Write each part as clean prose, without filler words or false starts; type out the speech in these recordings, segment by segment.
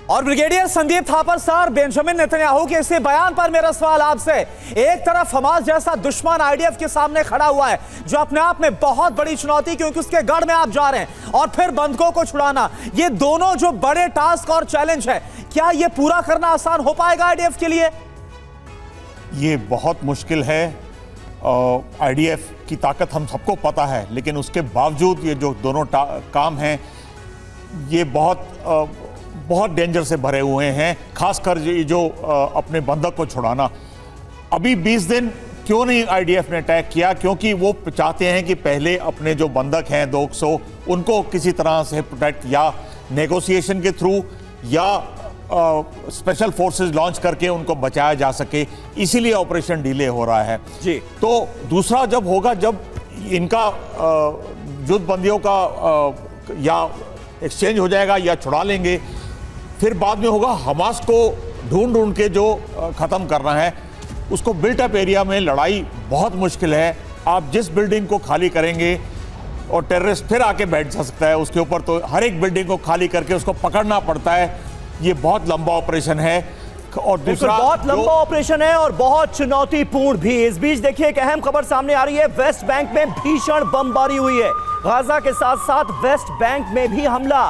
और brigadier Sandeep Thapar sir, Benjamin Netanyahu के इसी बयान पर मेरा सवाल आपसे, एक तरफ हमास जैसा दुश्मन आईडीएफ के सामने खड़ा हुआ है जो अपने आप में बहुत बड़ी चुनौती, क्योंकि उसके गढ़ में आप जा रहे हैं, और फिर बंधकों को छुड़ाना, ये दोनों जो बड़े टास्क और चैलेंज है, क्या ये पूरा करना आसान हो पाएगा आईडीएफ के लिए? ये बहुत मुश्किल है। आईडीएफ की ताकत हम सबको पता है, लेकिन उसके बावजूद ये जो दोनों काम हैं ये बहुत डेंजर से भरे हुए हैं। खासकर ये जो अपने बंधक को छुड़ाना। अभी 20 दिन क्यों नहीं आईडीएफ ने अटैक किया? क्योंकि वो चाहते हैं कि पहले अपने जो बंधक हैं 200 उनको किसी तरह से प्रोटेक्ट, या नेगोशिएशन के थ्रू या स्पेशल फोर्सेस लॉन्च करके उनको बचाया जा सके। इसीलिए ऑपरेशन डिले हो रहा है जी। तो दूसरा जब होगा, जब इनका युद्धबंदियों का या एक्सचेंज हो जाएगा या छुड़ा लेंगे, फिर बाद में होगा हमास को ढूंढ के जो ख़त्म करना है उसको। बिल्ट अप एरिया में लड़ाई बहुत मुश्किल है। आप जिस बिल्डिंग को खाली करेंगे और टेररिस्ट फिर आके बैठ जा सकता है उसके ऊपर, तो हर एक बिल्डिंग को खाली करके उसको पकड़ना पड़ता है। ये बहुत लंबा ऑपरेशन है और दूसरा बहुत लंबा ऑपरेशन है और बहुत चुनौतीपूर्ण भी। इस बीच देखिए एक अहम खबर सामने आ रही है। वेस्ट बैंक में भीषण बमबारी हुई है। गाजा के साथ साथ वेस्ट बैंक में भी हमला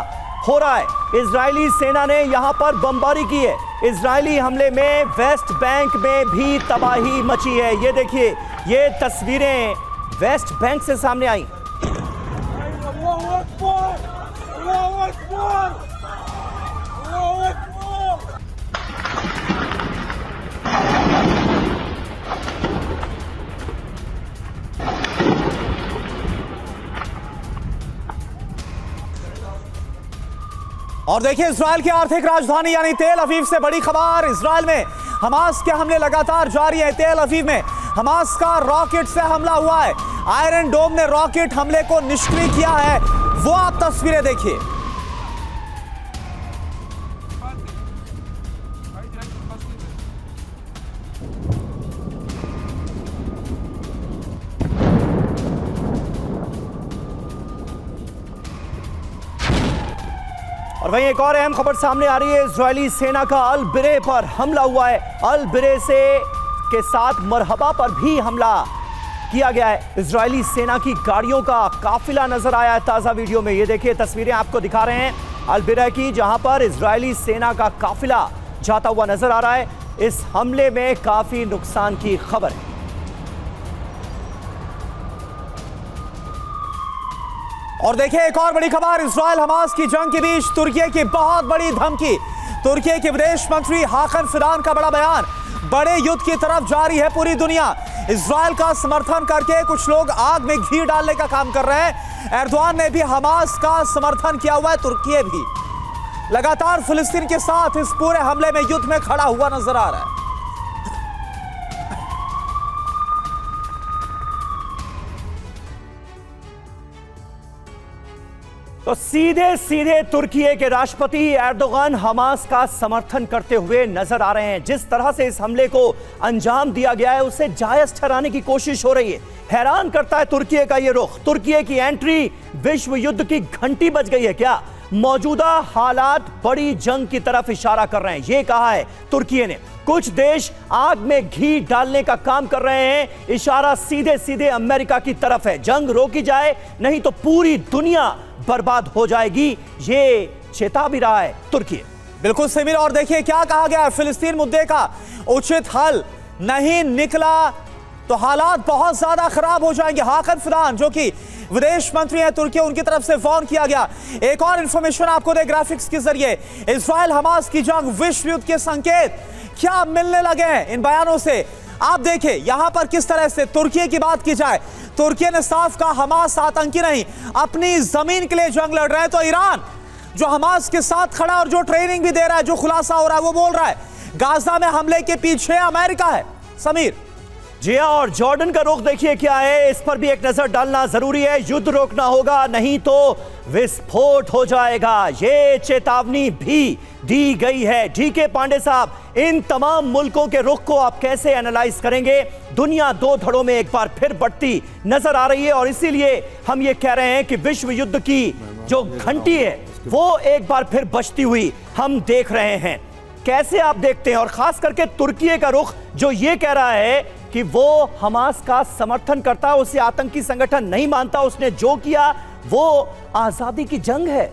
हो रहा है। इजरायली सेना ने यहां पर बमबारी की है। इजरायली हमले में वेस्ट बैंक में भी तबाही मची है। ये देखिए, ये तस्वीरें वेस्ट बैंक से सामने आई। और देखिए, इजराइल की आर्थिक राजधानी यानी तेल अवीव से बड़ी खबर। इजराइल में हमास के हमले लगातार जारी है। तेल अवीव में हमास का रॉकेट से हमला हुआ है। आयरन डोम ने रॉकेट हमले को निष्क्रिय किया है। वो आप तस्वीरें देखिए। और वहीं एक और अहम खबर सामने आ रही है। इजरायली सेना का अल बिरे पर हमला हुआ है। अल बिरे से के साथ मरहबा पर भी हमला किया गया है। इजरायली सेना की गाड़ियों का काफिला नजर आया है ताजा वीडियो में। ये देखिए, तस्वीरें आपको दिखा रहे हैं अल बिरे की, जहां पर इजरायली सेना का काफिला जाता हुआ नजर आ रहा है। इस हमले में काफी नुकसान की खबर है। और देखिए, एक और बड़ी खबर। इजराइल हमास की जंग के बीच तुर्की की बहुत बड़ी धमकी। तुर्की के विदेश मंत्री हाकन फिदान का बड़ा बयान। बड़े युद्ध की तरफ जारी है पूरी दुनिया। इजराइल का समर्थन करके कुछ लोग आग में घी डालने का काम कर रहे हैं। एर्दोआन ने भी हमास का समर्थन किया हुआ है, तुर्की भी लगातार फिलिस्तीन के साथ इस पूरे हमले में युद्ध में खड़ा हुआ नजर आ रहा है। तो सीधे सीधे तुर्की के राष्ट्रपति एर्दोगान हमास का समर्थन करते हुए नजर आ रहे हैं। जिस तरह से इस हमले को अंजाम दिया गया है उसे जायज ठहराने की कोशिश हो रही है। हैरान करता है तुर्की का ये रुख। तुर्की की एंट्री विश्व युद्ध की घंटी बज गई है क्या? मौजूदा हालात बड़ी जंग की तरफ इशारा कर रहे हैं, ये कहा है तुर्की ने। कुछ देश आग में घी डालने का काम कर रहे हैं। इशारा सीधे सीधे अमेरिका की तरफ है। जंग रोकी जाए, नहीं तो पूरी दुनिया बर्बाद हो जाएगी, ये चेता भी रहा है तुर्की। बिल्कुल समीर, और देखिए क्या कहा गया है। फिलिस्तीन मुद्दे का उचित हल नहीं निकला तो हालात बहुत ज्यादा खराब हो जाएंगे। हाकन फिदान जो कि विदेश मंत्री हैं तुर्की, उनकी तरफ से वार्न किया गया। एक और इंफॉर्मेशन आपको दे ग्राफिक्स के जरिए। इजराइल हमास की जंग विश्व युद्ध के संकेत क्या मिलने लगे हैं इन बयानों से। आप देखिए यहां पर किस तरह से तुर्की की बात की जाए, तुर्की ने साफ कहा हमास आतंकी नहीं, अपनी जमीन के लिए जंग लड़ रहे हैं। तो ईरान जो हमास के साथ खड़ा और जो ट्रेनिंग भी दे रहा है, जो खुलासा हो रहा है, वो बोल रहा है गाजा में हमले के पीछे अमेरिका है। समीर जी हाँ, और जॉर्डन का रुख देखिए क्या है, इस पर भी एक नजर डालना जरूरी है। युद्ध रोकना होगा, नहीं तो विस्फोट हो जाएगा, ये चेतावनी भी दी गई है। डीके पांडे साहब, इन तमाम मुल्कों के रुख को आप कैसे एनालाइज करेंगे? दुनिया दो धड़ों में एक बार फिर बढ़ती नजर आ रही है और इसीलिए हम ये कह रहे हैं कि विश्व युद्ध की जो घंटी है वो एक बार फिर बचती हुई हम देख रहे हैं। कैसे आप देखते हैं, और खास करके तुर्की का रुख जो ये कह रहा है कि वो हमास का समर्थन करता है, उसे आतंकी संगठन नहीं मानता, उसने जो किया वो आजादी की जंग है।